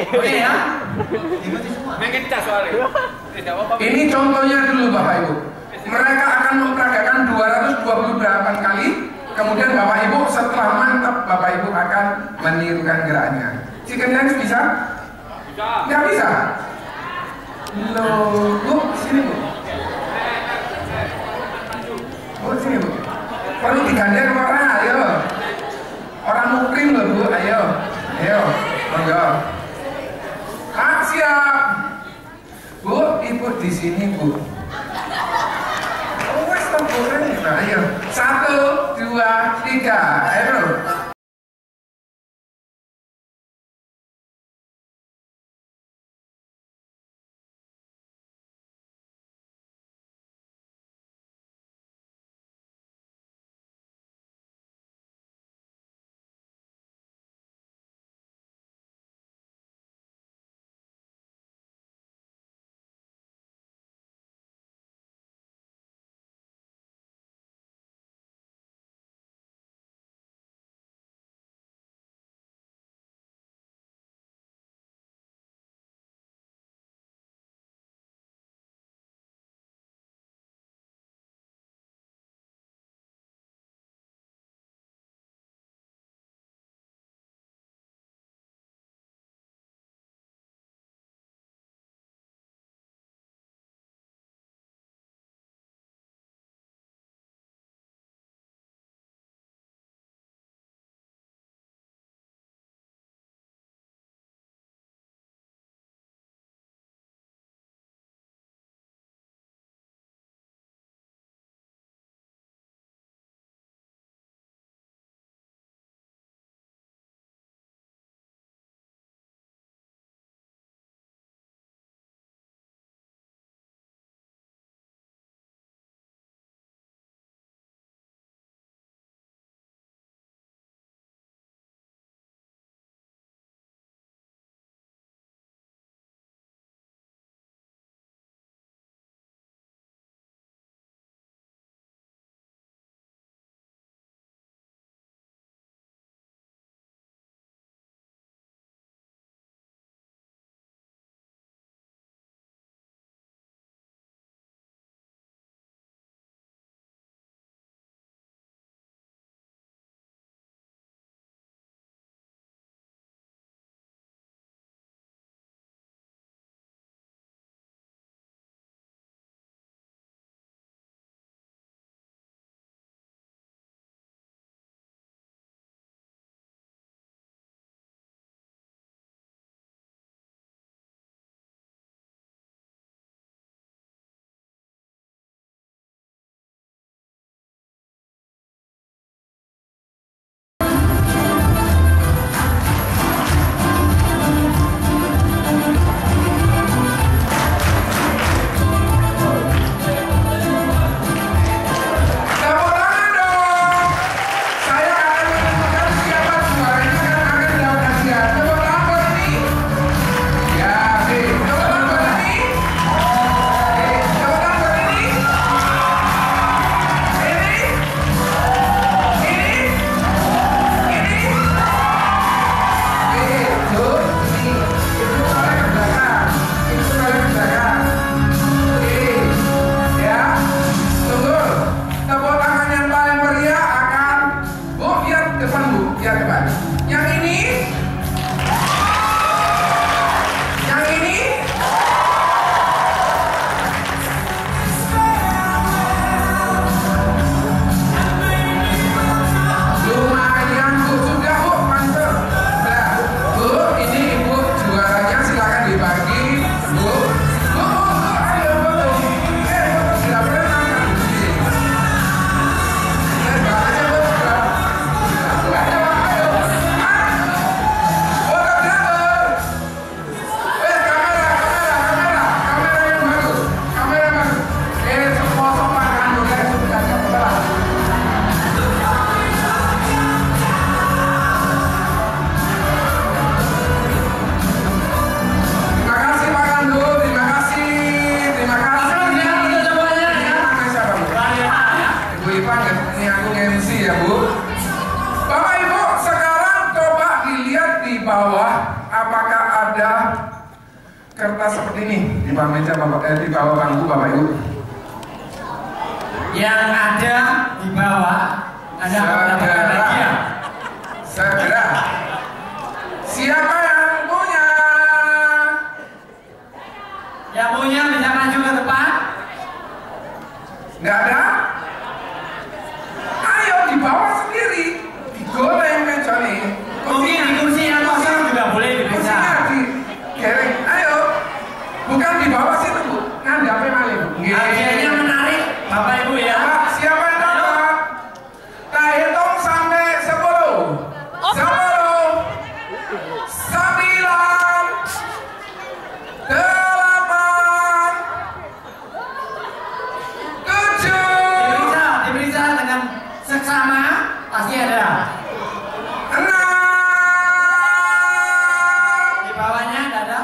Oke ya. Mungkin cas soalnya. Tidak apa-apa. Ini contohnya dulu Bapak Ibu. Mereka akan memperagakan 228 kali. Kemudian Bapak Ibu setelah mantap Bapak Ibu akan menirukan geraknya. Chicken dance bisa? Bisa. Nggak bisa? Loh, Bu, sini Bu. Bu, sini Bu. Perlu digandeng orang, ayo. Orang mukrim loh Bu, ayo. Ayo, monggo. Ah, siap. Bu, Ibu di sini Bu. Oh, wes toh Bu. Ayo, 1, 2, 3, ayo. ada kertas seperti ini di bawah meja Bapak, di bawah bangku Bapak Ibu. Yang ada di bawah ada mendapatkan hadiah. Segera. Siapa yang punya? Yang punya bisa maju ke depan. Nggak ada? Ayo di bawah sendiri, digoreng meja nih. Mungkin di kursi yang kosong juga boleh diperiksa. Kursinya digereng. Ayo, bukan di bawah situ Bu, ngadapnya maling. Hadiahnya menarik, Bapak Ibu ya. Pak, siapa yang dapat? Kita hitung sampai 10. 10, 9, 8, 7. Diperiksa dengan seksama, pasti ada. 6. Di bawahnya nggak ada.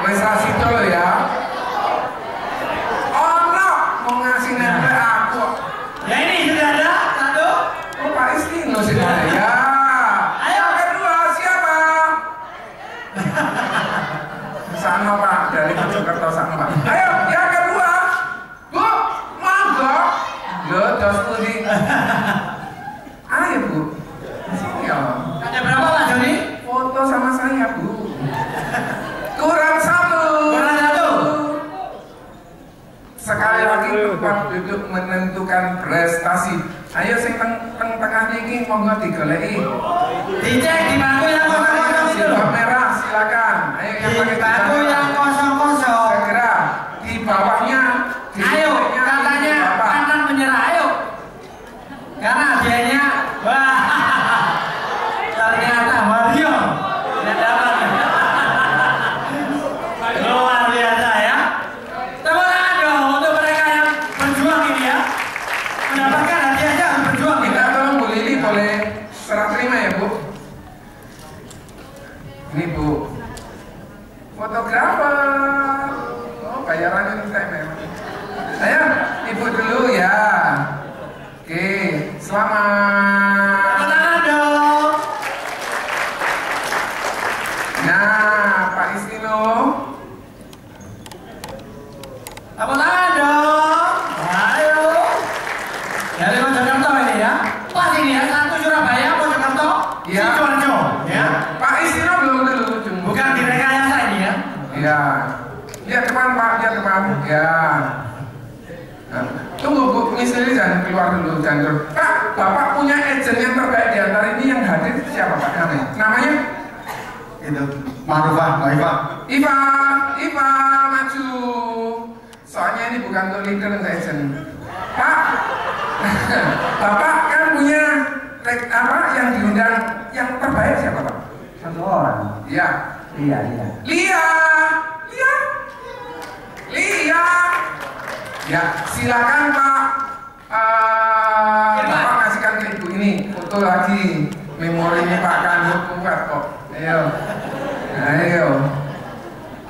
Wes rasih dulu ya. Ono mau ngasih nempel aku. Ya ini sudah ada satu. Oh Pak Istino sudah ya. Ayo. Yang kedua siapa? Sana Pak, dari Mojokerto sana Pak. Ayo yang kedua. Bu, monggo. Yo, dos studi. Ayo Bu. Sini ya. Ada berapa Pak Joni? Foto sama saya Bu. Kurang 1. Kurang 1. Sekali lagi tempat duduk menentukan prestasi. Ayo sing tengah niki monggo digoleki. Dicek di bangku yang kosong-kosong itu loh. Merah silakan. Ayo yang Di pakai bangku tanda. yang kosong-kosong. Segera di bawahnya. Di Ayo, bawahnya, katanya di bawah. pantang menyerah. Ayo. Karena hadiahnya, wah, ternyata Mario yang dapat. Luar biasa ya. Tepuk tangan dong untuk mereka yang berjuang ini ya. Mendapatkan hadiahnya harus berjuang Kita kita. tolong Bu Lili boleh serah terima ya Bu. Ini Bu. Fotografer. Oh bayarannya ini saya memang. Ayo Ibu dulu ya. Oke, selamat. Tepuk tangan dong. Nah, Pak Istino. Tepuk tangan dong. Ayo. Dari Mojokerto ini ya. Pas ini ya, satu Surabaya, Mojokerto, Iya. Sidoarjo ya. Pak Istino belum dulu. Bukan direkayasa ini ya. Ya. Lihat depan Pak, lihat depan. Ya. Nah, tunggu Bu, misalnya jangan keluar dulu, jangan keluar. Pak, Bapak punya agent yang terbaik di antara ini yang hadir itu siapa Pak? Namanya? Itu Marufah, Mbak Iva. Iva, maju. Soalnya ini bukan untuk leader untuk agent. Pak, Bapak kan punya apa yang diundang yang terbaik siapa Pak? Satu orang. Ya. Iya. Lia. Ya, silakan Pak. Bapak kasihkan ke Ibu ini foto lagi. Memorinya Pak Kanut kuat kok. Ayo.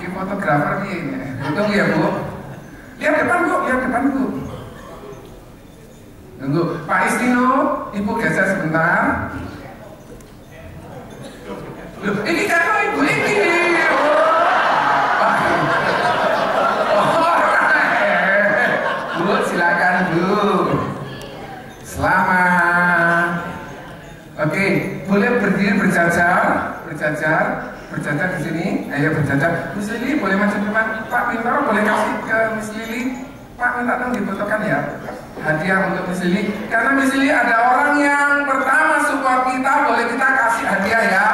Ini fotografer ini. Tunggu ya Bu. Lihat depan Bu. Tunggu. Pak Istino, Ibu geser sebentar. Loh, ini kan Ibu ini. Bu, silakan Bu. Selamat. Oke, boleh berdiri berjajar di sini. Ayo berjajar. Miss Lili boleh maju depan. Pak Bintoro boleh kasih ke Miss Lili. Pak minta dong difotokan ya. Hadiah untuk Miss Lili. Karena Miss Lili ada orang yang pertama support kita, boleh kita kasih hadiah ya.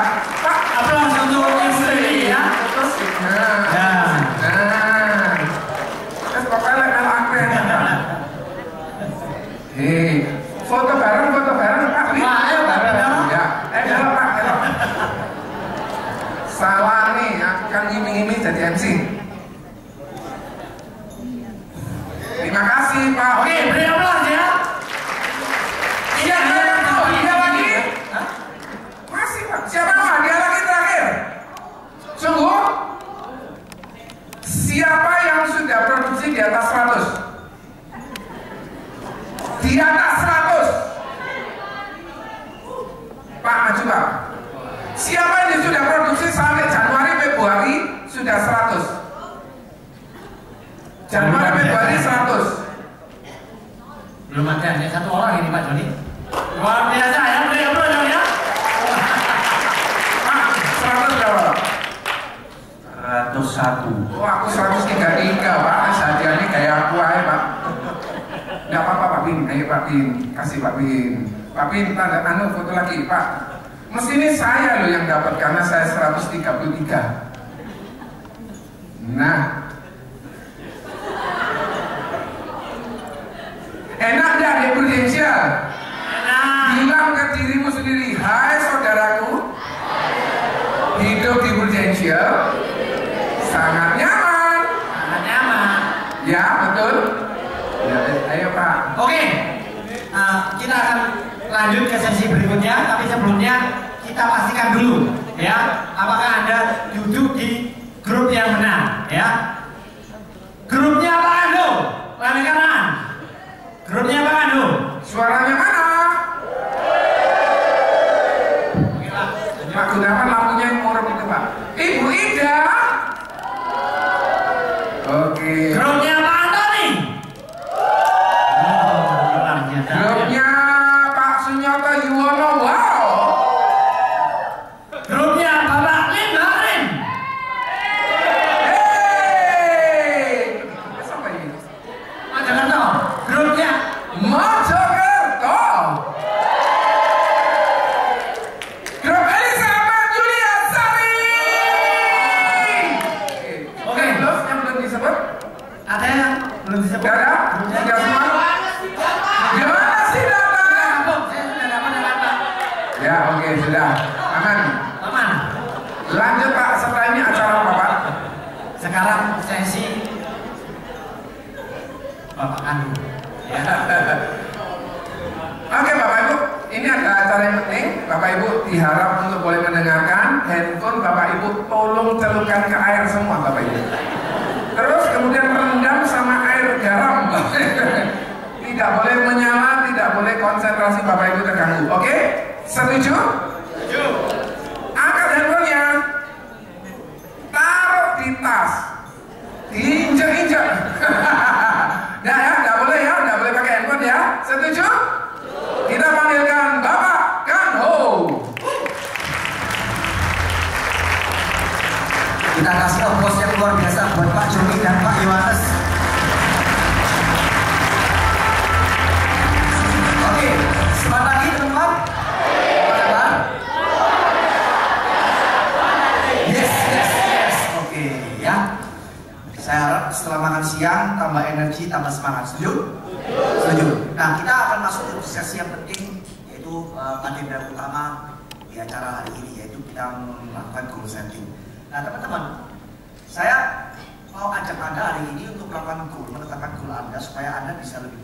Pak, Aplaus untuk Miss Lili ya. terus. Nah. Terus pokoknya level aku yang foto bareng Pak. Pak, ayo Pak Bintoro. Ya, belok Pak, belok. Salah nih, aku kan ngiming-ngiming jadi MC. Terima kasih Pak. Oke, beri aplaus ya. Iya, hadiah lagi. Masih Pak. Siapa mau hadiah lagi terakhir? Sungguh. Siapa yang sudah produksi di atas 100? Di atas 100. Pak, maju Pak. Siapa yang sudah produksi sampai Januari Februari 100. Belum ada, hanya satu orang ini Pak Joni. Luar biasa ya, beliau Joni ya. 100 berapa? 101. Oh, aku 133 Pak, hadiahnya kayak aku aja Pak. Nggak apa-apa Pak Bin, ayo Pak Bin, kasih Pak Bin. Pak Bin, tanda foto lagi Pak. Mestinya saya loh yang dapat karena saya 133. Nah, enak gak dia prudensial? Bilang ke dirimu sendiri, hai saudaraku, hidup di prudensial sangat nyaman. Sangat nyaman. Ya betul. Ya, ayo Pak. Oke, kita akan lanjut ke sesi berikutnya, tapi sebelumnya kita pastikan dulu ya, apakah Anda duduk di grup yang benar ya. Grupnya Pak Ando, lari kanan. Grupnya Pak Ando. Suaranya mana? Oke Pak. Pak Gunawan lampunya yang murung itu Pak. Ibu Ida. Oke. Grupnya Pak Antoni. Oh, luar biasa. Grupnya Pak Sunyoto Yuwono. Wow. Grupnya Bapak Lim Harim. Siapa ini? Mojokerto. Grupnya Mojokerto. Grup Elizabeth Julia Sari. Oke, terus yang belum disebut? ada yang belum disebut. Ada? Sudah semua? Gimana sih data? Saya sudah dapat dengan Pak. Ya, oke, sudah. Aman. Aman. Lanjut Pak, setelah ini acara apa Pak? Sekarang sesi Bapak Anu. Ya. Oke Bapak Ibu, ini ada acara yang penting. Bapak Ibu diharap untuk boleh mendengarkan. Handphone Bapak Ibu tolong celupkan ke air semua Bapak Ibu. Terus kemudian rendam sama air garam. Tidak boleh menyala, tidak boleh konsentrasi Bapak Ibu terganggu. Oke? Setuju? Setuju. Angkat handphonenya, taruh di tas, diinjek-injek. Nah ya, nggak boleh ya, nggak boleh pakai handphone ya. Setuju? Kita panggilkan Bapak Kanho. Kita kasih applause yang luar biasa buat Pak Joni dan Pak Yohanes. Oke, semangat lagi teman-teman. Apa kabar? Yes. Oke ya. Saya harap setelah makan siang tambah energi, tambah semangat. Setuju? Setuju. Nah, kita akan masuk ke sesi yang penting, yaitu agenda utama di acara hari ini, yaitu kita melakukan goal setting. Nah, teman-teman, saya mau ajak Anda hari ini untuk melakukan goal, menetapkan goal Anda supaya Anda bisa lebih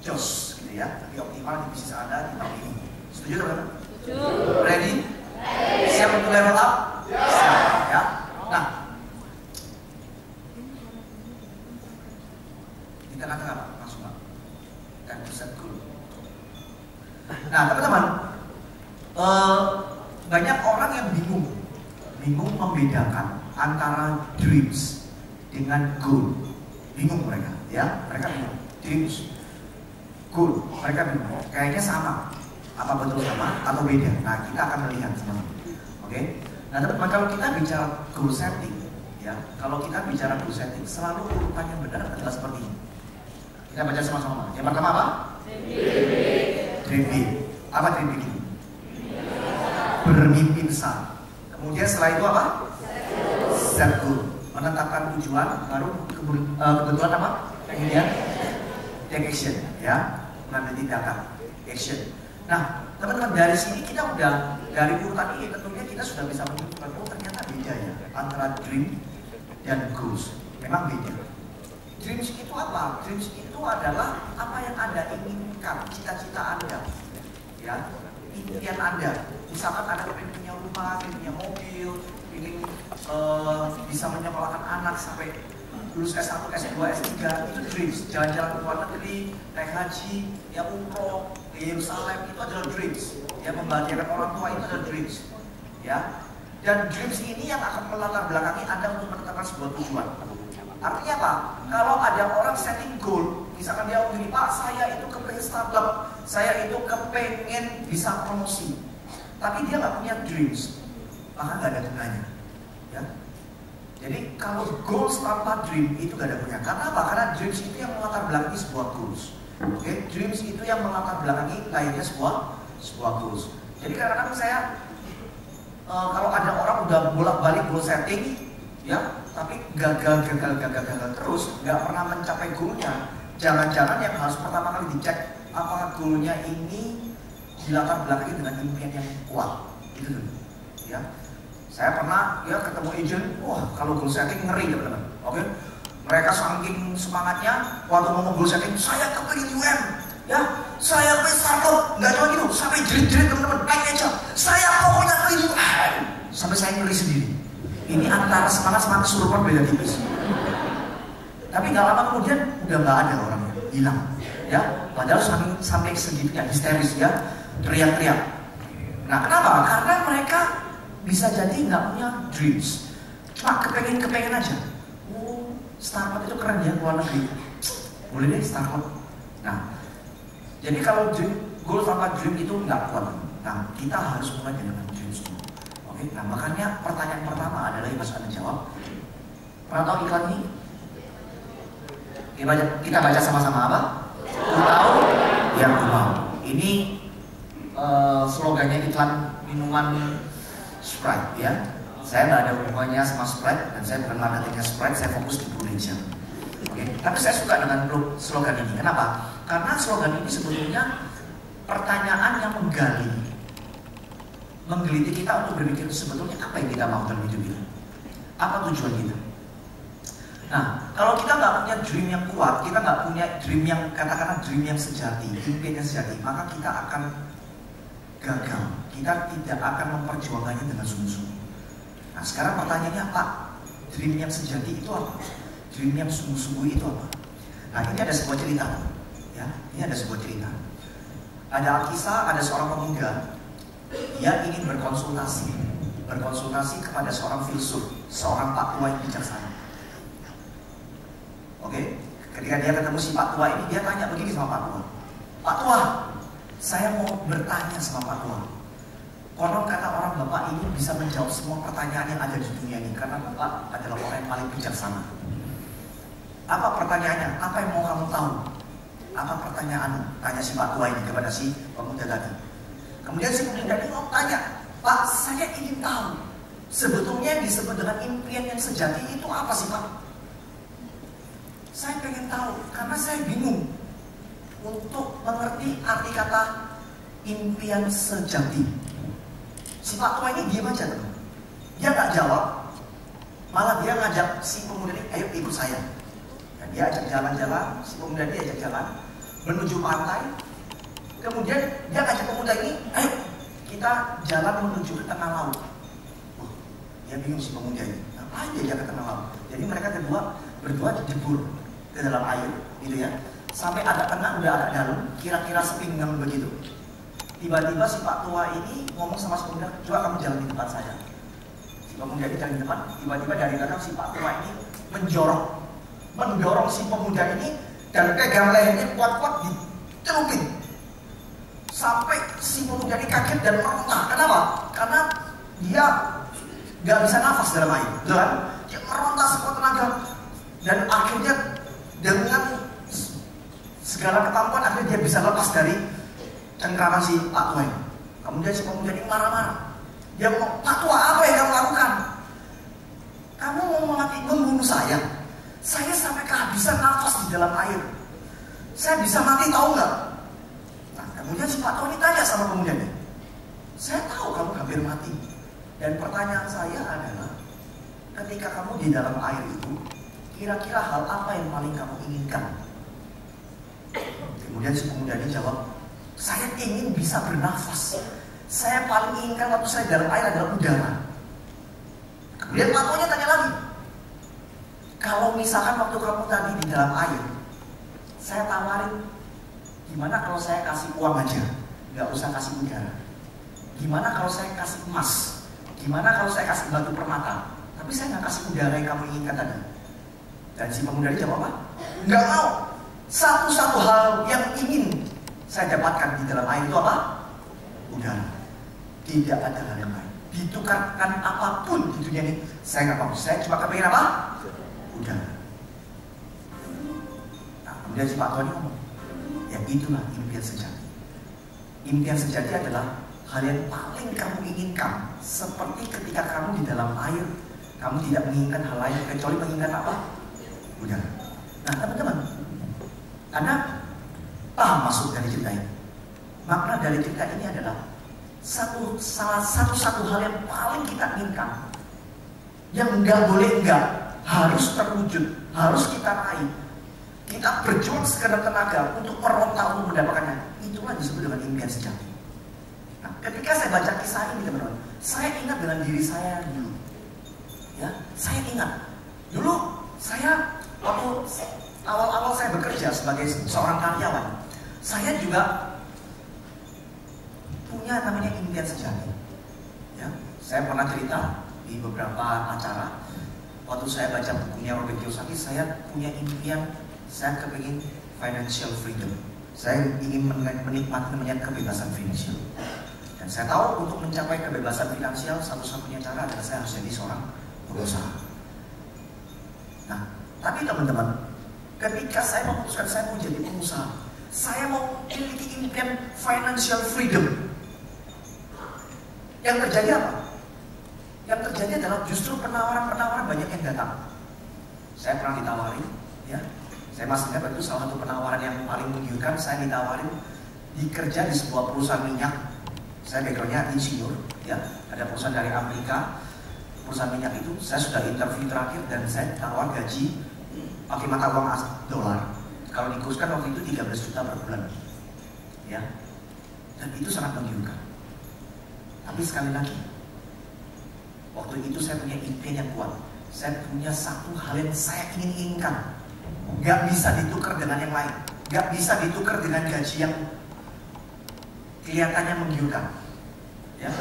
jos, gitu ya, lebih optimal di bisnis Anda di tahun ini. Setuju, teman-teman? Setuju. Ready? Siap untuk level up? Siap, ya. Nah, di tengah-tengah Pak, langsung Pak. Dan set goal. Nah, teman-teman, banyak orang yang bingung membedakan antara dreams dengan goal. Bingung mereka, ya, mereka bingung. Dreams, goal, mereka bingung. Kayaknya sama, apa betul sama atau beda? Nah, kita akan melihat teman-teman. Oke? Nah, teman-teman, kalau kita bicara goal setting, ya, kalau kita bicara goal setting, selalu urutan yang benar adalah seperti ini. Kita baca sama-sama. Yang pertama apa? Dream big. Apa dream big itu? Bermimpi besar. Kemudian setelah itu apa? Set goal. Menetapkan tujuan, baru kebetulan apa? Kemudian take action, ya, mengambil tindakan, action. Nah, teman-teman, dari sini kita udah, dari urutan ini tentunya kita sudah bisa menentukan, oh ternyata beda ya antara dream dan goals. Memang beda. Dreams itu apa? Dreams itu adalah apa yang Anda inginkan, cita-cita Anda, ya, impian Anda. Misalkan Anda ingin punya rumah, ingin punya mobil, ingin bisa menyekolahkan anak sampai lulus S1, S2, S3, itu dreams. Jalan-jalan ke luar negeri, naik haji, ya umroh, ke Yerusalem, itu adalah dreams. Ya, membahagiakan orang tua itu adalah dreams. Ya, dan dreams ini yang akan melatar belakangi Anda untuk menetapkan sebuah tujuan. Artinya apa? Kalau ada orang setting goal, misalkan dia begini, Pak, saya itu kepengen startup, saya itu kepengen bisa promosi, tapi dia nggak punya dreams, maka nggak ada gunanya. Ya. Jadi kalau goals tanpa dream itu gak ada gunanya. Karena apa? Karena dreams itu yang melatar belakangi sebuah goals. Oke, dreams itu yang melatar belakangi lahirnya sebuah goals. Jadi kadang-kadang saya kalau ada orang udah bolak-balik goal setting, ya, tapi gagal terus, nggak pernah mencapai goalnya. Jangan-jangan yang harus pertama kali dicek apakah goalnya ini dilatar belakangi dengan impian yang kuat, gitu dulu. Ya. Saya pernah ya ketemu agent, wah kalau goal setting ngeri teman-teman. Oke, mereka saking semangatnya waktu ngomong goal setting, saya kepengen UN, ya, saya pengen startup, nggak cuma gitu, sampai jerit-jerit teman-teman, naik aja, saya pokoknya pengen UN, sampai saya ngeri sendiri. Ini antara semangat kesurupan beda tipis. Tapi nggak lama kemudian udah nggak ada orangnya, hilang, ya. Padahal sampai segitunya histeris ya, teriak-teriak. Nah kenapa? Karena mereka bisa jadi nggak punya dreams, cuma kepengen aja. Oh, startup itu keren ya, luar negeri, boleh deh startup. Nah, jadi kalau goal tanpa dream itu nggak kuat. Nah, kita harus mulai dengan dreams dulu. Oke, nah makanya pertanyaan pertama adalah yang harus Anda jawab. Pernah tahu iklan ini? Kita baca sama-sama apa? Ku tahu yang ku mau. Ini slogannya iklan minuman Sprite, ya. Saya nggak ada hubungannya sama Sprite dan saya bukan marketingnya Sprite, saya fokus di Prudential. Oke, tapi saya suka dengan slogan ini. Kenapa? Karena slogan ini sebetulnya pertanyaan yang menggeliti kita untuk berpikir sebetulnya apa yang kita mau dalam hidup ini, apa tujuan kita. Nah, kalau kita nggak punya dream yang kuat, kita nggak punya dream yang katakanlah dream yang sejati, impian yang sejati, maka kita akan gagal. Kita tidak akan memperjuangkannya dengan sungguh-sungguh. Nah sekarang pertanyaannya, Pak, dream yang sejati itu apa? Dream yang sungguh-sungguh itu apa? Nah ini ada sebuah cerita, ya. Ini ada sebuah cerita. Ada kisah, ada seorang pemuda, dia ingin berkonsultasi kepada seorang filsuf, seorang Pak Tua yang bijaksana. Oke, ketika dia ketemu si Pak Tua ini, dia tanya begini sama Pak Tua, Pak Tua, saya mau bertanya sama Pak Tua. Konon kata orang Bapak ini bisa menjawab semua pertanyaan yang ada di dunia ini karena Bapak adalah orang yang paling bijaksana. Apa pertanyaannya? Apa yang mau kamu tahu? Apa pertanyaanmu? Tanya si Pak Tua ini kepada si pemuda tadi. Kemudian si pemuda ini mau tanya, Pak, saya ingin tahu sebetulnya yang disebut dengan impian yang sejati itu apa sih Pak? Saya pengen tahu karena saya bingung untuk mengerti arti kata impian sejati. Si Pak Tua ini diam aja, teman. Dia nggak jawab, malah dia ngajak si pemuda ini, ayo ikut saya. Dan dia ajak jalan-jalan, si pemuda ini ajak jalan menuju pantai. Kemudian dia ngajak pemuda ini, ayo kita jalan menuju ke tengah laut. Wah, dia bingung si pemuda ini, ngapain dia ke tengah laut? Jadi mereka berdua jebur ke dalam air, gitu ya. Sampai ada tengah, udah ada dalam, kira-kira sepinggang begitu. Tiba-tiba si Pak Tua ini ngomong sama si pemuda, coba kamu jalan di depan saya. Si pemuda ini jalan di depan, tiba-tiba dari belakang si Pak Tua ini mendorong si pemuda ini dan pegang lehernya kuat-kuat dicelupin. Sampai si pemuda ini kaget dan meronta. Kenapa? Karena dia nggak bisa nafas dalam air, kan? Dia meronta sekuat tenaga dan akhirnya dengan segala kemampuan akhirnya dia bisa lepas dari cengkraman si Pak Tua ini. Kemudian si pemuda ini marah-marah. Dia ngomong, Pak Tua, apa yang kamu lakukan? Kamu mau membunuh saya? Saya sampai kehabisan nafas di dalam air. Saya bisa mati, tahu nggak? Nah, kemudian si Pak Tua ini tanya sama pemuda ini, saya tahu kamu hampir mati. Dan pertanyaan saya adalah, ketika kamu di dalam air itu, kira-kira hal apa yang paling kamu inginkan? Kemudian si pemuda ini jawab, saya ingin bisa bernafas. Saya paling inginkan waktu saya dalam air adalah udara. Kemudian Pak Tuanya tanya lagi, kalau misalkan waktu kamu tadi di dalam air, saya tawarin, gimana kalau saya kasih uang aja, nggak usah kasih udara. Gimana kalau saya kasih emas? Gimana kalau saya kasih batu permata? Tapi saya nggak kasih udara yang kamu inginkan tadi. Dan si pemuda ini jawab apa? Nggak mau. Satu-satu hal yang ingin saya dapatkan di dalam air itu apa? Udara. Tidak ada hal yang lain. Ditukarkan apapun di dunia ini, saya nggak mau. Saya cuma kepengen apa? Udara. Nah, kemudian si Pak Tuan ngomong, ya itulah impian sejati. Impian sejati adalah hal yang paling kamu inginkan. Seperti ketika kamu di dalam air, kamu tidak menginginkan hal lain kecuali menginginkan apa? Udara. Nah teman-teman, Anda paham maksud dari cerita ini? Makna dari cerita ini adalah salah satu hal yang paling kita inginkan, yang nggak boleh enggak, harus terwujud, harus kita raih. Kita berjuang segenap tenaga untuk meronta untuk mendapatkannya. Itulah disebut dengan impian sejati. Nah, ketika saya baca kisah ini teman-teman, saya ingat dengan diri saya dulu. Ya, saya ingat dulu saya waktu awal-awal saya bekerja sebagai seorang karyawan, saya juga punya namanya impian sejati. Ya, saya pernah cerita di beberapa acara. Waktu saya baca bukunya Robert Kiyosaki, saya punya impian, saya kepingin financial freedom. Saya ingin menikmati namanya kebebasan finansial. Dan saya tahu untuk mencapai kebebasan finansial, satu-satunya cara adalah saya harus jadi seorang pengusaha. Nah, tapi teman-teman, ketika saya memutuskan saya mau jadi pengusaha, saya mau memiliki impian financial freedom. Yang terjadi apa? Yang terjadi adalah justru penawaran-penawaran banyak yang datang. Saya pernah ditawarin, ya. Saya masih ingat itu salah satu penawaran yang paling menggiurkan. Saya ditawarin dikerja di sebuah perusahaan minyak. Saya backgroundnya insinyur, ya. Ada perusahaan dari Amerika, perusahaan minyak itu. Saya sudah interview terakhir dan saya ditawar gaji pakai mata uang dolar. Kalau dikurskan waktu itu 13 juta per bulan, ya. Dan itu sangat menggiurkan. Tapi sekali lagi, waktu itu saya punya impian yang kuat. Saya punya satu hal yang saya inginkan. Gak bisa ditukar dengan yang lain. Gak bisa ditukar dengan gaji yang kelihatannya menggiurkan. Ya,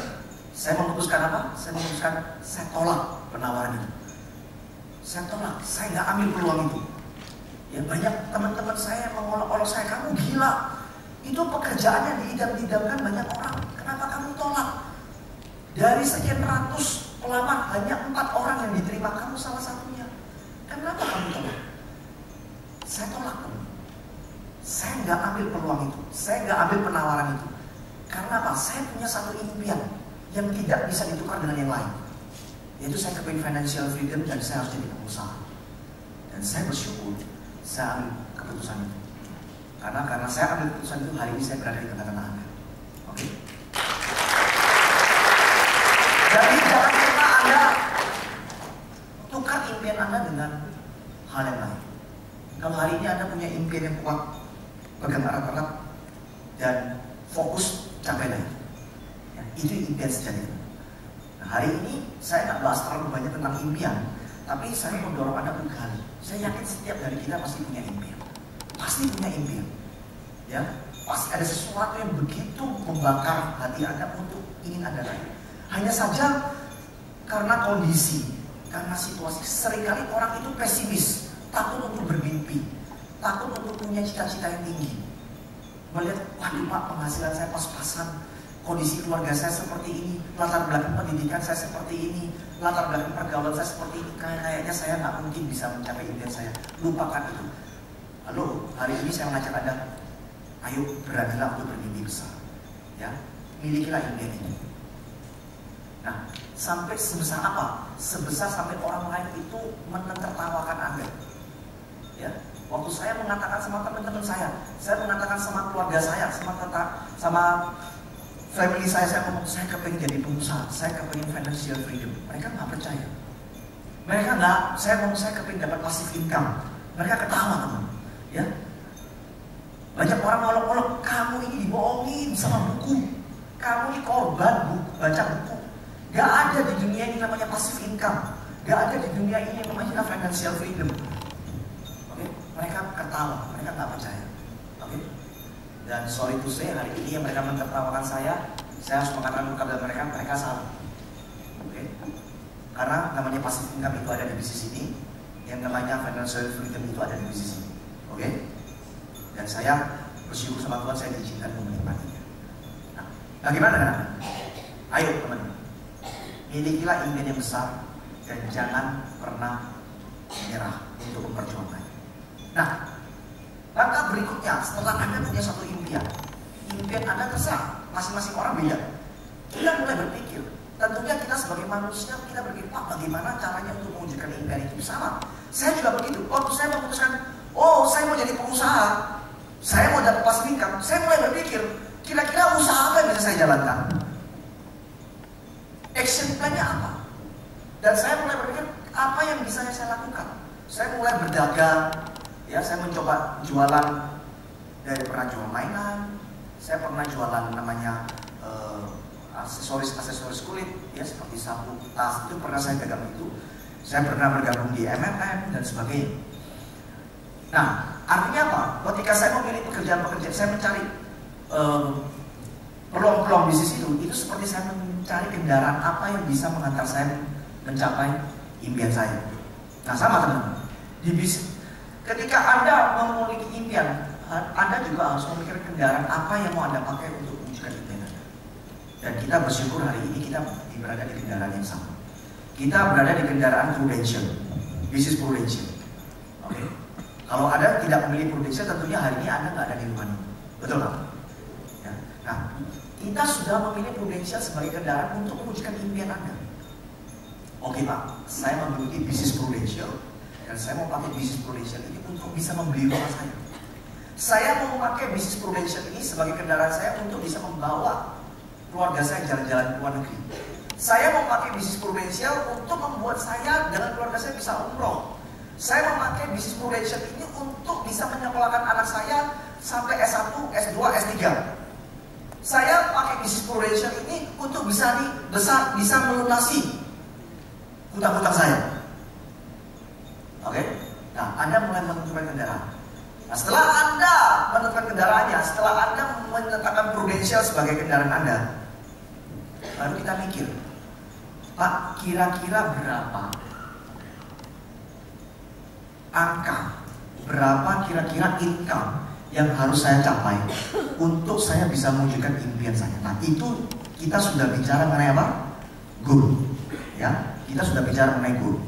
saya memutuskan apa? Saya memutuskan saya tolak penawaran itu. Saya tolak. Saya nggak ambil peluang itu. Ya, banyak teman-teman saya mengolok-olok saya, kamu gila. Itu pekerjaannya diidam-idamkan banyak orang. Kenapa kamu tolak? Dari sekian ratus pelamar hanya 4 orang yang diterima, kamu salah satunya. Kenapa kamu tolak? Saya tolak kamu. Saya nggak ambil peluang itu. Saya nggak ambil penawaran itu. Karena apa? Saya punya satu impian yang tidak bisa ditukar dengan yang lain. Yaitu saya kepingin financial freedom dan saya harus jadi pengusaha. Dan saya bersyukur saya ambil keputusan itu. Karena saya ambil keputusan itu, hari ini saya berada di tengah-tengah Anda. Oke? Jadi jangan pernah Anda tukar impian Anda dengan hal yang lain. Kalau hari ini Anda punya impian yang kuat, pegang erat-erat dan fokus capailah itu. Ya, itu impian sejati. Nah, hari ini saya nggak bahas terlalu banyak tentang impian, tapi saya mendorong Anda berkali. Saya yakin setiap dari kita pasti punya impian, pasti punya impian. Ya, pasti ada sesuatu yang begitu membakar hati Anda untuk ingin Anda raih. Hanya saja karena kondisi, karena situasi, seringkali orang itu pesimis, takut untuk bermimpi, takut untuk punya cita-cita yang tinggi. Melihat, waduh Pak, penghasilan saya pas-pasan, kondisi keluarga saya seperti ini, latar belakang pendidikan saya seperti ini, latar belakang pergaulan saya seperti ini, kayaknya saya nggak mungkin bisa mencapai impian saya. Lupakan itu. Lalu hari ini saya mengajak Anda, ayo beranilah untuk bermimpi besar. Ya, milikilah impian ini. Nah, sampai sebesar apa? Sebesar sampai orang lain itu menertawakan Anda. Ya, waktu saya mengatakan sama teman-teman saya mengatakan sama keluarga saya, sama family saya ngomong, saya kepengen jadi pengusaha, saya kepengen financial freedom. Mereka nggak percaya. Mereka nggak, saya ngomong saya kepengen dapat passive income. Mereka ketawa teman. Ya, banyak orang ngolok-ngolok, kamu ini dibohongin sama buku, kamu ini korban baca buku. Gak ada di dunia ini namanya passive income. Gak ada di dunia ini yang namanya financial freedom. Oke, mereka ketawa, mereka nggak percaya. Oke, dan sorry to say, hari ini yang mereka menertawakan saya harus mengatakan kepada mereka salah. Oke, karena namanya passive income itu ada di bisnis ini, yang namanya financial freedom itu ada di bisnis ini. Oke? Dan saya bersyukur sama Tuhan saya diizinkan menikmatinya. Nah, bagaimana kan? Ayo teman-teman, milikilah impian yang besar dan jangan pernah menyerah untuk memperjuangkannya. Nah, langkah berikutnya setelah Anda punya satu impian Anda terserah, masing-masing orang beda. Kita mulai berpikir, tentunya kita sebagai manusia kita berpikir, Pak, bagaimana caranya untuk mewujudkan impian itu bersama? Saya juga begitu. Waktu saya memutuskan, oh saya mau jadi pengusaha, saya mau dapat passive income, saya mulai berpikir, kira-kira usaha apa yang bisa saya jalankan? Action plan-nya apa? Dan saya mulai berpikir, apa yang bisa saya lakukan? Saya mulai berdagang, ya, saya mencoba jualan dari pernah jual mainan, saya pernah jualan namanya aksesoris kulit, ya seperti sabuk, tas, itu pernah saya pegang itu. Saya pernah bergabung di MLM dan sebagainya. Nah, artinya apa? Ketika saya memilih pekerjaan-pekerjaan, saya mencari peluang-peluang bisnis itu seperti saya mencari kendaraan apa yang bisa mengantar saya mencapai impian saya. Nah, sama teman-teman. Di bisnis, ketika Anda memiliki impian, Anda juga harus memikirkan kendaraan apa yang mau Anda pakai untuk mewujudkan impian Anda. Dan kita bersyukur hari ini kita berada di kendaraan yang sama. Kita berada di kendaraan Prudential, bisnis Prudential. Oke. Kalau Anda tidak memilih Prudential, tentunya hari ini Anda nggak ada di rumah ini. Betul kan? Ya. Nah, kita sudah memilih Prudential sebagai kendaraan untuk mewujudkan impian Anda. Oke Pak, saya memiliki bisnis Prudential dan saya mau pakai bisnis Prudential ini untuk bisa membeli rumah saya. Saya mau memakai bisnis Prudential ini sebagai kendaraan saya untuk bisa membawa keluarga saya jalan-jalan ke luar negeri. Saya mau pakai bisnis Prudential untuk membuat saya dengan keluarga saya bisa umroh. Saya memakai bisnis Prudential ini untuk bisa menyekolahkan anak saya sampai S1, S2, S3. Saya pakai bisnis Prudential ini untuk bisa melunasi hutang-hutang saya. Oke? Nah, Anda mulai menentukan kendaraan. Nah, setelah Anda menentukan kendaraannya, setelah Anda menetapkan Prudential sebagai kendaraan Anda, baru kita mikir, Pak, kira-kira berapa angka, berapa kira-kira income yang harus saya capai untuk saya bisa mewujudkan impian saya. Nah, itu kita sudah bicara mengenai apa? Goal. Ya, kita sudah bicara mengenai goal.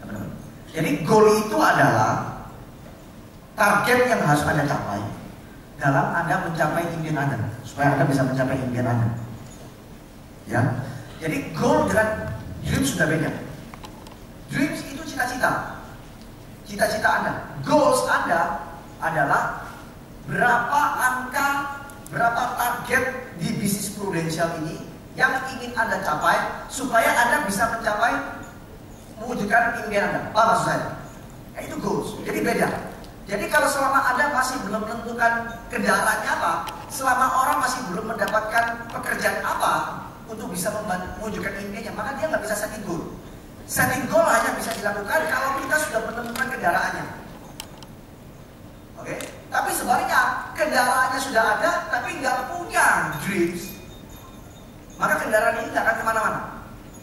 Teman-teman. Jadi goal itu adalah target yang harus Anda capai dalam Anda mencapai impian Anda, supaya Anda bisa mencapai impian Anda. Ya, jadi goal dengan dream sudah beda. Dreams itu cita-cita, cita-cita Anda. Goals Anda adalah berapa angka, berapa target di bisnis Prudential ini yang ingin Anda capai supaya Anda bisa mencapai mewujudkan impian Anda. Apa maksud saya? Ya, itu goals. Jadi beda. Jadi kalau selama Anda masih belum menentukan kendaraannya apa, selama orang masih belum mendapatkan pekerjaan apa untuk bisa mewujudkan impiannya, maka dia nggak bisa setting goal. Setting goal hanya bisa dilakukan kalau kita sudah menemukan kendaraannya. Oke? Tapi sebaliknya, kendaraannya sudah ada, tapi nggak punya dreams, maka kendaraan ini nggak akan kemana-mana.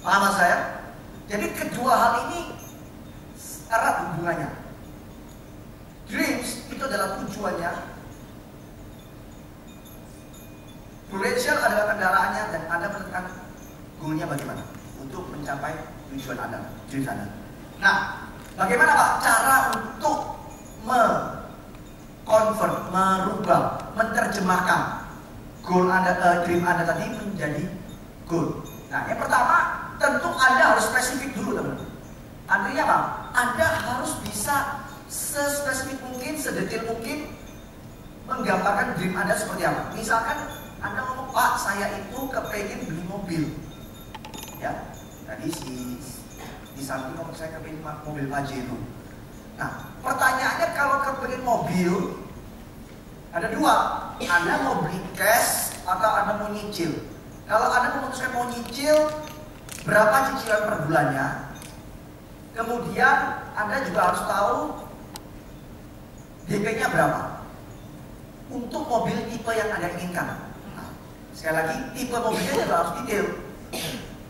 Paham saya? Jadi kedua hal ini erat hubungannya. Dreams itu adalah tujuannya, Prudential adalah kendaraannya, dan Anda menentukan goalnya bagaimana untuk mencapai tujuan Anda, dreams Anda. Nah, bagaimana Pak cara untuk merubah, menerjemahkan goal Anda, dream Anda tadi menjadi goal? Nah, yang pertama tentu Anda harus spesifik dulu, teman-teman. Artinya apa? Anda harus bisa sespesifik mungkin, sedetail mungkin menggambarkan dream Anda seperti apa. Misalkan Anda ngomong, Pak, saya itu kepengen beli mobil. Ya, tadi di samping ngomong saya kepengen mobil Pajero. Nah, pertanyaannya kalau kepengen mobil ada dua, Anda mau beli cash atau Anda mau nyicil. Kalau Anda memutuskan mau nyicil, berapa cicilan per bulannya? Kemudian Anda juga harus tahu DP-nya berapa untuk mobil tipe yang Anda inginkan. Nah, sekali lagi, tipe mobilnya juga harus detail.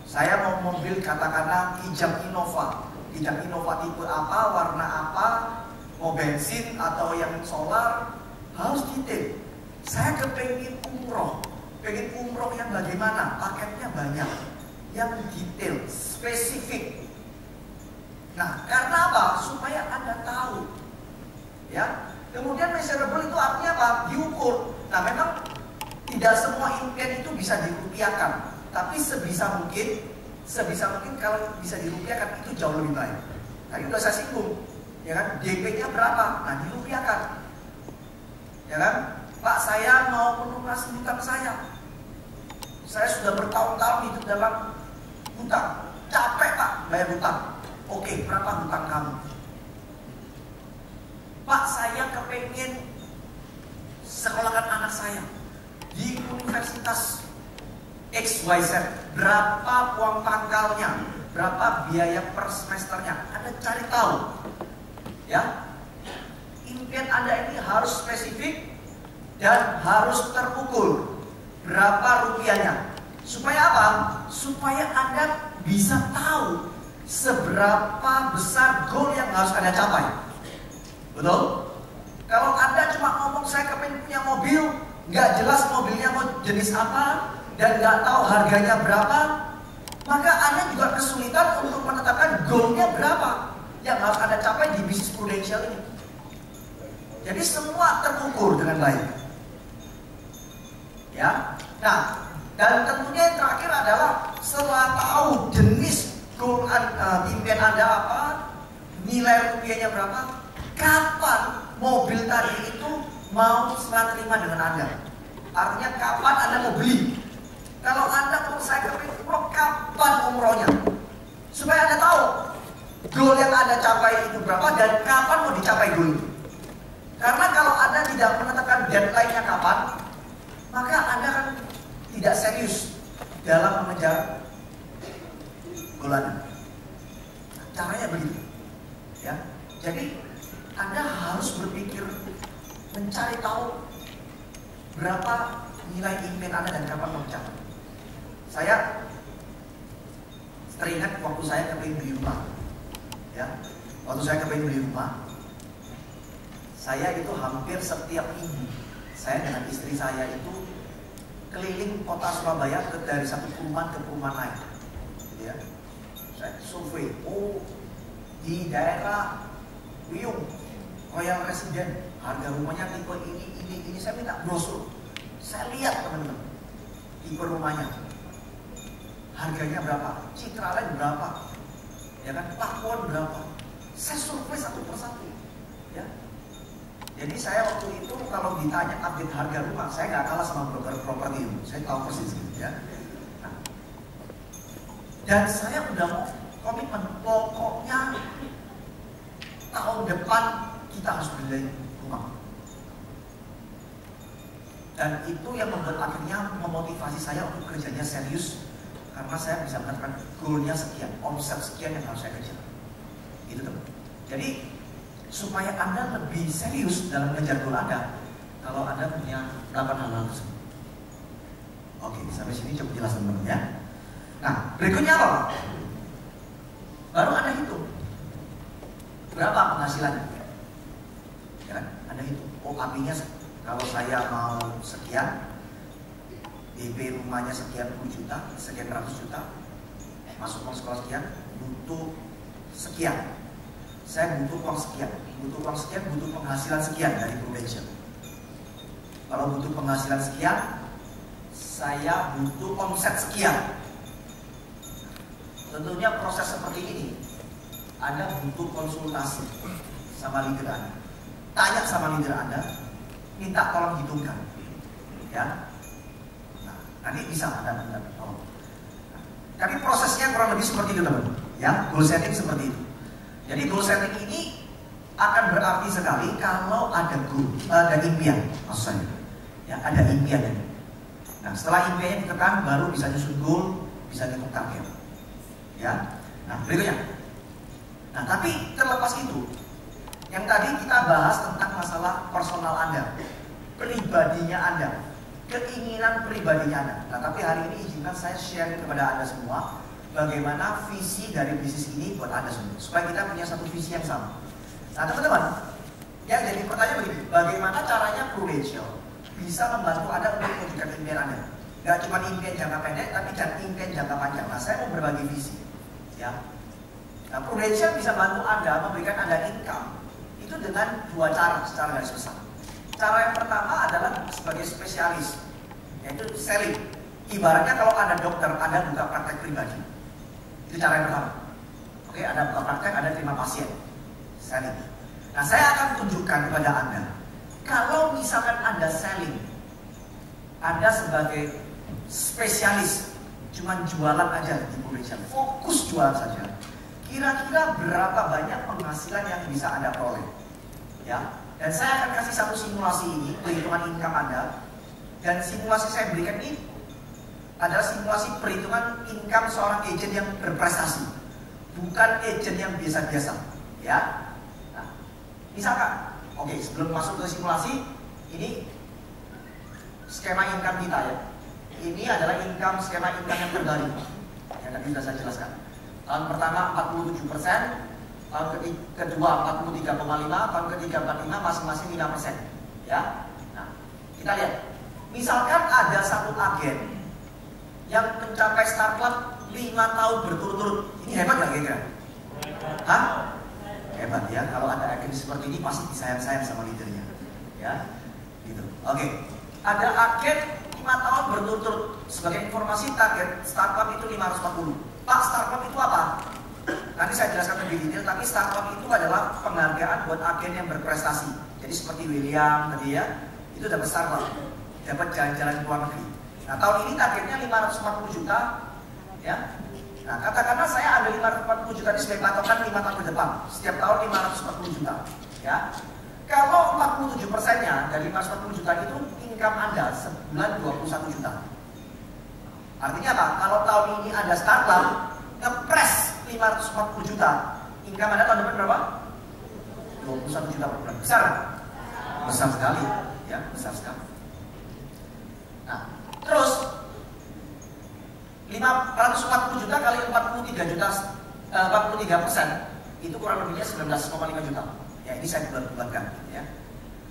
Saya mau mobil katakanlah Kijang Innova bidang inovatif apa, warna apa, mau bensin atau yang solar, harus detail. Saya kepengen umroh yang bagaimana, paketnya banyak, yang detail, spesifik. Nah, karena apa? Supaya Anda tahu, ya. Kemudian measurable itu artinya apa? Diukur. Nah, memang tidak semua impian itu bisa dirupiahkan, tapi sebisa mungkin kalau bisa dirupiahkan itu jauh lebih baik. Tadi sudah saya singgung, ya kan? DP-nya berapa? Nah, dirupiahkan, ya kan? Pak, saya mau melunasi hutang saya. Saya sudah bertahun-tahun hidup dalam hutang. Capek Pak bayar hutang. Oke, berapa hutang kamu? Pak, saya kepengen sekolahkan anak saya di universitas XYZ. Berapa uang pangkalnya? Berapa biaya per semesternya? Anda cari tahu, ya. Impian Anda ini harus spesifik dan harus terukur. Berapa rupiahnya? Supaya apa? Supaya Anda bisa tahu seberapa besar goal yang harus Anda capai. Betul? Kalau Anda cuma ngomong saya kepengen punya mobil, nggak jelas mobilnya mau jenis apa dan nggak tahu harganya berapa, maka Anda juga kesulitan untuk menetapkan goalnya berapa yang harus Anda capai di bisnis prudential ini. Jadi semua terukur dengan baik. Ya, nah, dan tentunya yang terakhir adalah setelah tahu jenis goal impian Anda apa, nilai rupiahnya berapa, kapan mobil tadi itu mau serah terima dengan Anda. Artinya kapan Anda mau beli. Kalau Anda mau saya kepingin umroh, kapan umrohnya, supaya Anda tahu goal yang Anda capai itu berapa dan kapan mau dicapai goal itu. Karena kalau Anda tidak menetapkan deadline-nya kapan, maka Anda kan tidak serius dalam mengejar goal Anda. Caranya begitu, ya. Jadi Anda harus berpikir, mencari tahu berapa nilai impian Anda dan kapan mau mencapai. Saya teringat waktu saya kepingin beli rumah, ya. Waktu saya kepingin beli rumah, saya itu hampir setiap minggu saya dengan istri saya itu keliling kota Surabaya dari satu perumahan ke perumahan lain, ya. Saya survei, di daerah Wiyung, Royal Resident, harga rumahnya tipe ini, saya minta brosur. Saya lihat teman-teman, tipe rumahnya, harganya berapa, Citraland berapa, ya kan, Pakuan berapa. Saya survei satu persatu, ya. Jadi saya waktu itu kalau ditanya update harga rumah, saya nggak kalah sama broker properti itu, saya tahu persis gitu, ya. Nah, dan saya udah mau komitmen, pokoknya tahun depan kita harus beli rumah. Dan itu yang membuat akhirnya memotivasi saya untuk kerjanya serius, karena saya bisa mengatakan goalnya sekian, omset sekian yang harus saya kejar. Itu teman. Jadi supaya Anda lebih serius dalam mengejar goal Anda, kalau Anda punya 8 hal tersebut. Oke, sampai sini cukup jelas teman-teman, ya. Nah, berikutnya apa? Baru Anda hitung berapa penghasilannya, ya kan? Anda hitung, OAP-nya kalau saya mau sekian, DP rumahnya sekian puluh juta, sekian ratus juta, masuk uang sekolah sekian, butuh sekian. Saya butuh uang sekian, butuh penghasilan sekian dari Prudential. Kalau butuh penghasilan sekian, saya butuh omset sekian. Tentunya proses seperti ini, Anda butuh konsultasi sama leader Anda. Tanya sama leader Anda, minta tolong hitungkan, ya. Nah, nanti bisa Anda minta tolong. Nah, tapi prosesnya kurang lebih seperti itu teman, ya. Goal setting seperti itu. Jadi goal setting ini akan berarti sekali kalau ada goal, ada impian, maksud saya, ya, ada impian. Nah, setelah impiannya ditekan, baru bisa nyusun goal, bisa ngitung target, ya. Nah, berikutnya. Nah, tapi terlepas itu, yang tadi kita bahas tentang masalah personal Anda, pribadinya Anda, keinginan pribadinya Anda. Nah, tapi hari ini izinkan saya share kepada Anda semua bagaimana visi dari bisnis ini buat Anda semua, supaya kita punya satu visi yang sama. Nah teman-teman, ya jadi pertanyaan begini, bagaimana caranya Prudential bisa membantu Anda untuk mewujudkan impian Anda? Gak cuma impian jangka pendek, tapi impian jangka panjang. Nah saya mau berbagi visi, ya. Nah Prudential bisa bantu Anda memberikan Anda income itu dengan dua cara secara garis besar. Cara yang pertama adalah sebagai spesialis, yaitu selling. Ibaratnya kalau Anda dokter, Anda buka praktek pribadi. Itu cara yang pertama. Oke, Anda buka praktek, Anda terima pasien. Selling. Nah, saya akan tunjukkan kepada Anda. Kalau misalkan Anda selling, Anda sebagai spesialis, cuman jualan aja di Prudential, fokus jualan saja. Kira-kira berapa banyak penghasilan yang bisa Anda peroleh? Ya, dan saya akan kasih satu simulasi ini, perhitungan income Anda. Dan simulasi saya berikan ini adalah simulasi perhitungan income seorang agent yang berprestasi, bukan agent yang biasa-biasa. Ya, nah, misalkan, oke, sebelum masuk ke simulasi, ini skema income kita ya. Ini adalah skema income yang terbaru. Yang tadi sudah saya jelaskan. Tahun pertama 47%, tahun kedua 43,5%, tahun ketiga 45%, masing-masing 5%. Ya, nah, kita lihat. Misalkan ada satu agen yang mencapai start club 5 tahun berturut-turut, ini hebat gak kira-kira? Hah? Hebat ya, kalau ada agen seperti ini pasti disayang-sayang sama leadernya. Ya, gitu. Oke, ada agen 5 tahun berturut-turut. Sebagai informasi, target start club itu 540. Pak, start club itu apa? Nanti saya jelaskan lebih detail, tapi start club itu adalah penghargaan buat agen yang berprestasi. Jadi seperti William tadi ya, itu dapat start club, dapat jalan-jalan ke luar negeri. Nah tahun ini targetnya 540 juta, ya. Nah katakanlah saya ambil 540 juta ini sebagai patokan 5 tahun ke depan, setiap tahun 540 juta, ya. Kalau 47%-nya dari 540 juta itu income Anda sebulan 21 juta. Artinya apa? Kalau tahun ini ada startup ngepres 540 juta, income Anda tahun depan berapa? 21 juta per bulan. Besar? Besar sekali, ya, besar sekali. Nah, terus 540 juta kali 43 juta, 43% itu kurang lebihnya 19,5 juta. Ya, ini saya bulatkan, ya.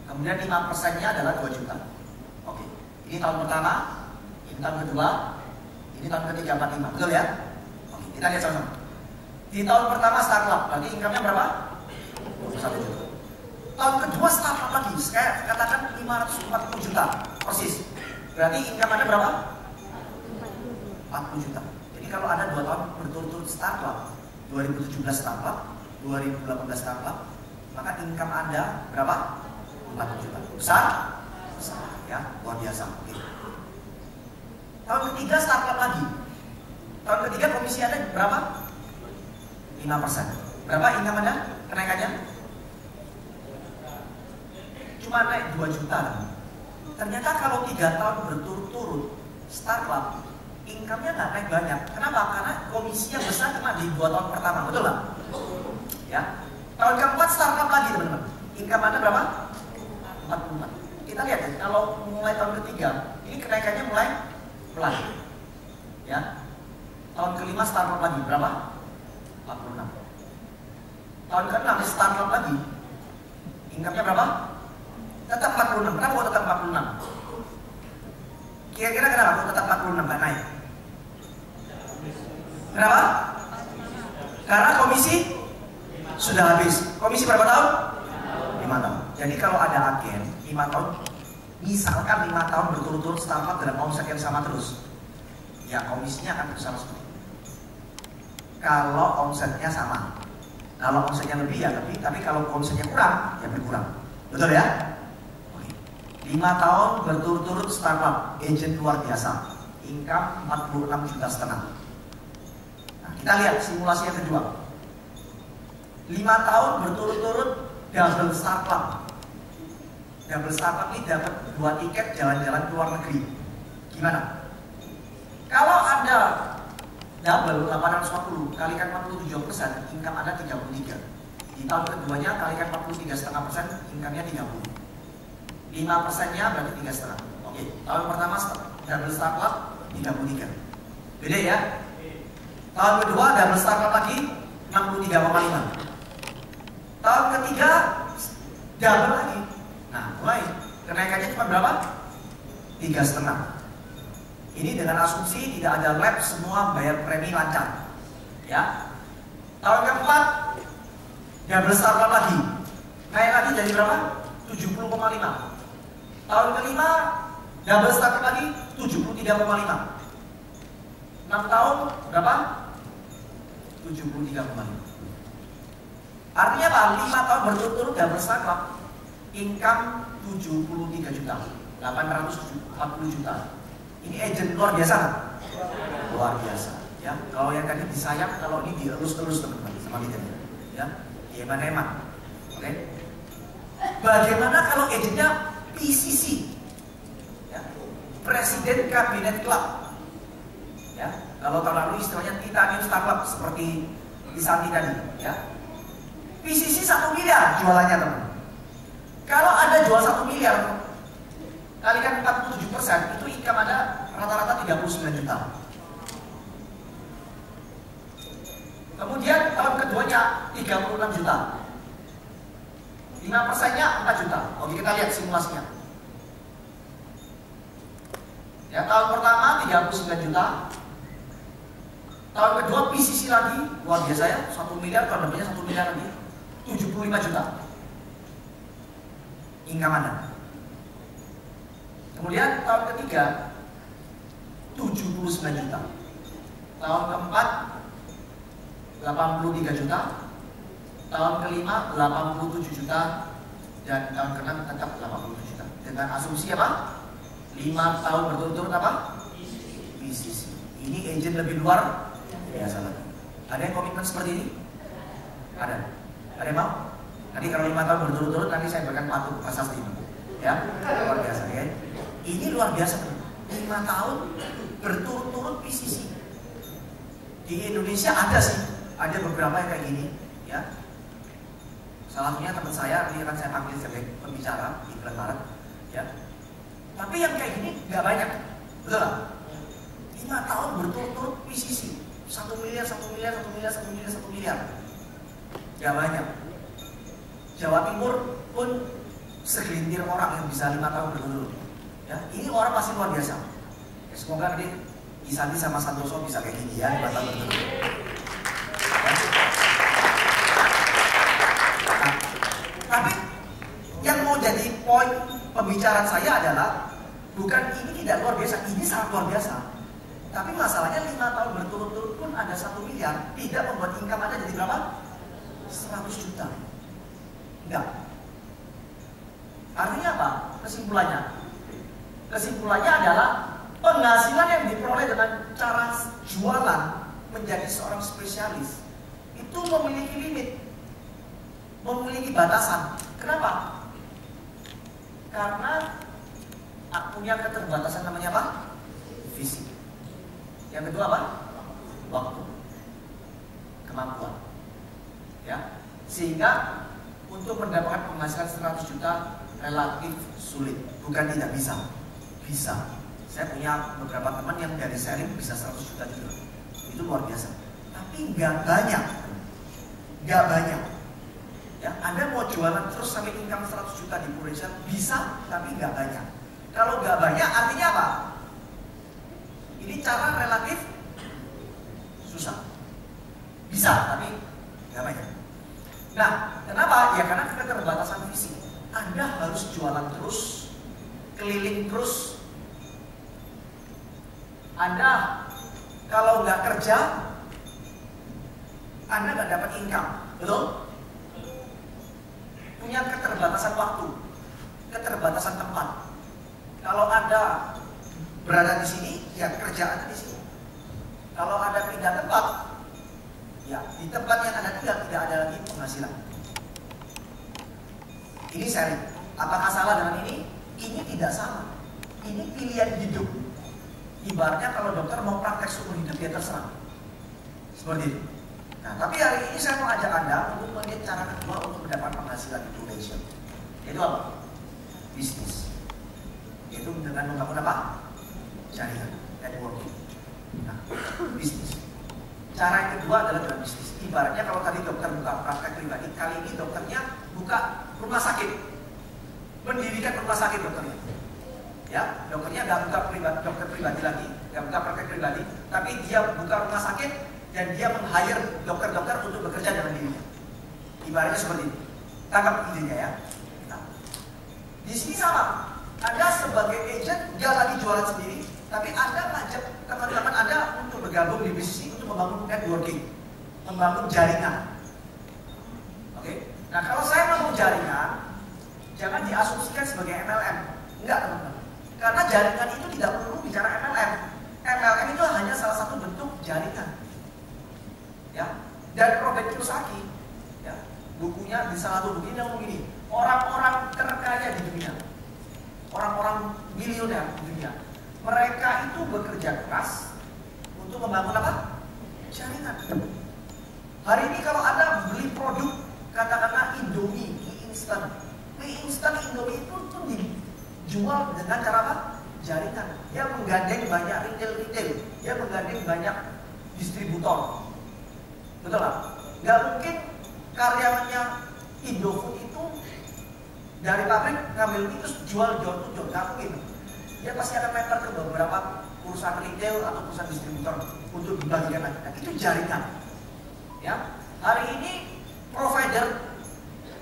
Kemudian 5%-nya adalah 2 juta. Oke, ini tahun pertama, ini tahun kedua, ini tahun ketiga, 4, 5, betul ya? Oke, kita lihat sama-sama. Di tahun pertama startup, berarti income-nya berapa? 21 juta. Tahun kedua startup lagi, saya katakan 540 juta, persis. Berarti income Anda berapa? 40 juta. Jadi kalau ada 2 tahun berturut-turut startup, 2017 startup, 2018 startup, maka income Anda berapa? 40 juta. Besar? Besar, ya, luar biasa. Oke. Tahun ketiga startup lagi. Tahun ketiga komisi Anda berapa? 5%. Berapa income Anda? Kenaikannya? Cuma naik 2 juta. Ternyata kalau 3 tahun berturut-turut startup, income-nya nggak naik banyak. Kenapa? Karena komisi yang besar cuma di 2 tahun pertama, betul nggak? Ya. Tahun keempat startup lagi teman-teman. Income Anda berapa? 44. Kita lihat ya, kalau mulai tahun ketiga, ini kenaikannya mulai pelan. Ya. Tahun kelima startup lagi berapa? 46. Tahun ke-6 startup lagi. Income-nya berapa? Tetap 46. Kenapa kok tetap 46? Kira-kira kenapa kok tetap 46 nggak naik? Kenapa? Karena komisi sudah habis. Komisi berapa tahun? 5 tahun. Jadi kalau ada agen 5 tahun, misalkan 5 tahun berturut-turut startup dalam omset yang sama terus, ya komisinya akan besar seperti itu. Kalau omsetnya sama, kalau omsetnya lebih ya lebih, tapi kalau omsetnya kurang ya berkurang. Betul ya? 5 tahun berturut-turut startup, agent luar biasa, income 46,5 juta. Nah, kita lihat simulasi yang kedua. 5 tahun berturut-turut double startup. Double startup ini dapat 2 tiket jalan-jalan ke luar negeri. Gimana? Kalau Anda double 840 kalikan 47%, income Anda 33. Di tahun keduanya kalikan 43,5%, income-nya 30. 5%-nya berarti 3,5. Oke, tahun pertama double startup 33. Beda ya? Tahun kedua double startup lagi 63,5. Tahun ketiga double lagi. Nah, mulai kenaikannya cuma berapa? 3,5. Ini dengan asumsi tidak ada lab, semua bayar premi lancar. Ya. Tahun keempat double startup lagi. Naik lagi jadi berapa? 70,5. Tahun kelima double startup lagi 73,5. 6 tahun berapa? 73,5. Artinya apa? 5 tahun berturut-turut double startup, income 73 juta, 840 juta. Ini agent luar biasa, luar biasa. Ya, kalau yang tadi disayang, kalau ini dielus-elus teman-teman sama kita. Ya, eman-eman. Oke. Bagaimana kalau agentnya PCC? Ya, Presiden Kabinet Club. Ya, kalau tahun lalu istilahnya Titanium Startup seperti di Santi tadi. Ya. PCC 1 miliar jualannya teman. Kalau ada jual 1 miliar kalikan 47%, itu income ada rata-rata 39 juta. Kemudian tahun keduanya 36 juta. 5%-nya 4 juta. Oke, kita lihat simulasinya. Ya, tahun pertama 39 juta. Tahun kedua PCC lagi, luar biasa ya, 1 miliar, tahun depannya 1 miliar lagi. 75 juta income Anda. Kemudian tahun ketiga 79 juta. Tahun keempat 83 juta. Tahun kelima 87 juta. Dan tahun keenam tetap 87 juta. Dengan asumsi apa? 5 tahun berturut-turut apa? PCC. Ini agent lebih luar biasa lagi. Ada yang komitmen seperti ini? Ada. Ada yang mau? Nanti kalau 5 tahun berturut-turut nanti saya berikan patung prasasti. Ya, luar biasa ya. Ini luar biasa. 5 tahun berturut-turut PCC. Di Indonesia ada sih, ada beberapa yang kayak gini. Ya. Salah satunya teman saya, ini akan saya panggil sebagai pembicara di bulan Maret. Ya. Tapi yang kayak gini nggak banyak, betul nggak? 5 tahun berturut-turut PCC. 1 miliar, 1 miliar, 1 miliar, 1 miliar, 1 miliar. Gak banyak. Jawa Timur pun segelintir orang yang bisa 5 tahun berturut-turut. Ya, ini orang pasti luar biasa. Ya, semoga nanti Isanti sama Santoso bisa kayak gini ya 5 tahun berturut-turut. Ya. Nah, tapi yang mau jadi poin pembicaraan saya adalah bukan ini tidak luar biasa, ini sangat luar biasa. Tapi masalahnya 5 tahun berturut-turut pun ada 1 miliar tidak membuat income Anda jadi berapa? 100 juta. Enggak. Artinya apa? Kesimpulannya? Kesimpulannya adalah penghasilan yang diperoleh dengan cara jualan menjadi seorang spesialis itu memiliki limit, memiliki batasan. Kenapa? Karena punya keterbatasan namanya apa? Fisik. Yang kedua apa? Waktu, kemampuan. Ya, sehingga untuk mendapatkan penghasilan 100 juta relatif sulit, bukan tidak bisa. Bisa. Saya punya beberapa teman yang dari sharing bisa 100 juta juga. Itu luar biasa. Tapi nggak banyak. Nggak banyak. Ya, Anda mau jualan terus sampai income 100 juta di Indonesia bisa, tapi nggak banyak. Kalau nggak banyak artinya apa? Ini cara relatif susah. Bisa, tapi nggak banyak. Nah, kenapa? Ya karena keterbatasan fisik. Anda harus jualan terus, keliling terus. Anda kalau nggak kerja, Anda nggak dapat income, betul? Punya keterbatasan waktu, keterbatasan tempat. Kalau Anda berada di sini, ya kerja Anda di sini. Kalau Anda pindah tempat, ya di tempat yang Anda tinggal tidak ada lagi penghasilan. Ini sharing. Apakah salah dengan ini? Ini tidak salah. Ini pilihan hidup. Ibaratnya kalau dokter mau praktek seumur hidup, dia terserah. Seperti itu. Nah, tapi hari ini saya mengajak Anda untuk melihat cara kedua untuk mendapat penghasilan innovation. Yaitu apa? Bisnis. Yaitu dengan membangun apa? Jaringan, networking. Nah, bisnis. Cara kedua adalah dalam bisnis. Ibaratnya kalau tadi dokter buka praktek pribadi, kali ini dokternya buka rumah sakit, mendirikan rumah sakit dokternya. Ya, dokternya nggak buka dokter pribadi lagi, nggak buka praktek pribadi, tapi dia buka rumah sakit dan dia meng-hire dokter-dokter untuk bekerja dengan dirinya. Ibaratnya seperti ini. Tangkap idenya ya. Nah, di sini sama. Anda sebagai agent nggak lagi jualan sendiri, tapi Anda ngajak teman-teman Anda untuk bergabung di bisnis ini untuk membangun networking, membangun jaringan. Oke? Nah, kalau saya membangun jaringan, jangan diasumsikan sebagai MLM. Enggak, teman-teman. Karena jaringan itu tidak perlu bicara MLM. MLM itu hanya salah satu bentuk jaringan. Ya. Dan Robert Kiyosaki, ya, bukunya di salah satu bukunya ngomong gini, orang-orang terkaya di dunia, orang-orang milioner di dunia, mereka itu bekerja keras untuk membangun apa? Jaringan. Hari ini kalau Anda beli produk, katakanlah Indomie, mie instan Indomie itu tuh dijual dengan cara apa? Jaringan. Dia menggandeng banyak retail, dia menggandeng banyak distributor. Betul lah? Gak mungkin karyawannya Indofood itu dari pabrik ngambil mie terus jual door to door, gak mungkin. Dia pasti akan lempar ke beberapa perusahaan retail atau perusahaan distributor untuk dibagikan lagi. Nah, itu jaringan. Ya, hari ini provider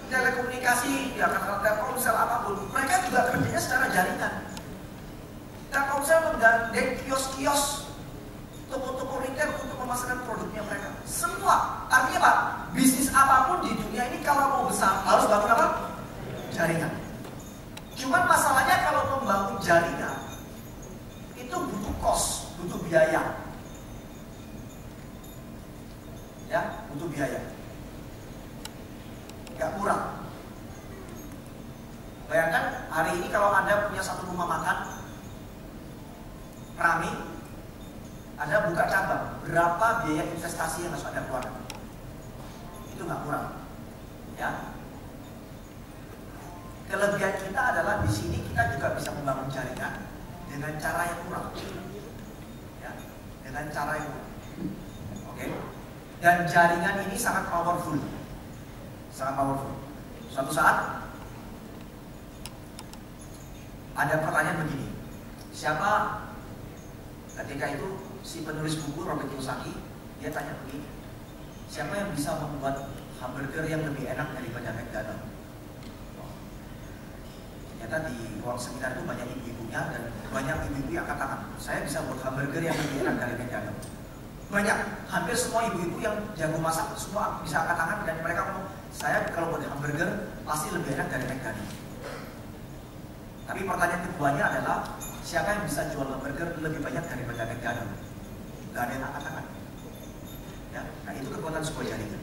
telekomunikasi, ya Telkomsel apapun, mereka juga kerjanya secara jaringan. Telkomsel menggandeng kios-kios, toko-toko retail untuk memasarkan produknya mereka. Semua, artinya apa? Bisnis apapun di dunia ini kalau mau besar harus bangun apa? Jaringan. Cuman masalahnya kalau membangun jaringan itu butuh cost, butuh biaya. Ya, butuh biaya. Gak murah. Bayangkan hari ini kalau Anda punya satu rumah makan rame, Anda buka cabang, berapa biaya investasi yang harus Anda keluarkan? Itu nggak murah. Ya. Kelebihan kita adalah di sini kita juga bisa membangun jaringan dengan cara yang murah. Ya, dengan cara yang murah. Oke. Dan jaringan ini sangat powerful. Sangat powerful. Suatu saat ada pertanyaan begini. Siapa ketika itu si penulis buku Robert Kiyosaki, dia tanya begini. Siapa yang bisa membuat hamburger yang lebih enak daripada McDonald's? Ternyata di ruang seminar itu banyak ibu-ibunya dan banyak ibu-ibu yang angkat tangan. Saya bisa buat hamburger yang lebih enak dari McDonald's. Banyak, hampir semua ibu-ibu yang jago masak semua bisa angkat tangan dan mereka ngomong, saya kalau buat hamburger pasti lebih enak dari McDonald's. Tapi pertanyaan keduanya adalah siapa yang bisa jual hamburger lebih banyak daripada McDonald's? Gak ada yang angkat tangan. Ya, nah itu kekuatan sebuah jaringan.